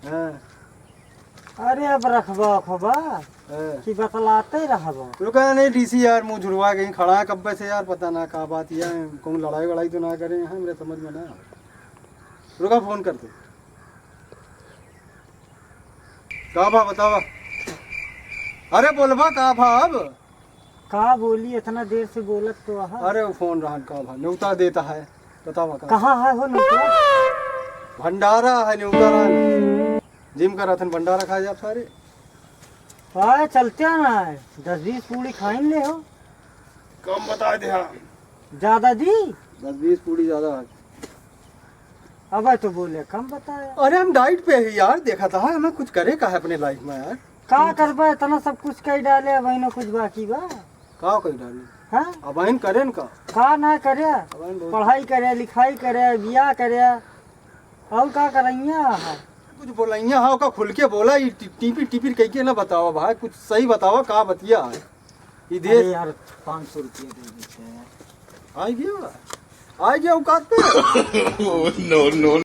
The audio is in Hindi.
हाँ। अरे अब रखबा खबा हाँ। कि बतलाते ही रहबो। रुका नहीं डीसी यार, मुंह झुरवा कहीं खड़ा है कब्बे से यार, पता ना क्या बात है, कौन लड़ाई वड़ाई तो ना करे यहाँ, मेरे समझ में ना आ। रुका फोन करते का भा बतावा। अरे बोलबा का भा अब। का बोली इतना देर से बोलत तो आहा। अरे वो फोन रहन का भा न्योता देता है, बतावा का। कहाँ है हो नीचे? भंडारा है न्योता रहन, जिम का रथन भंडारा खाए आप सारे। हाँ चलते हैं ना, 10-20 पूड़ी खाइन ले हो। कम बता दे। हाँ ज्यादा दी 10-20 पूरी ज्यादा है। अब तो बोले कम बताया। अरे हम डाइट पे है यार, देखा था हमें कुछ करे का है अपने लाइफ में यार। का करबा इतना सब कुछ कही डाले, अब ना कुछ बाकी बा। का कोई डाली हाँ अब इन करे न का ना करे, बहुत पढ़ाई करे लिखाई करे बिया करे और का करइया। कुछ बोलैया हाँ का खुल के बोला, ये टीपी टीपी कह के ना बताओ भाई, कुछ सही बताओ का बतिया है ये दे यार 500 रुपये दे देते हैं। आ गया औकात पे। No no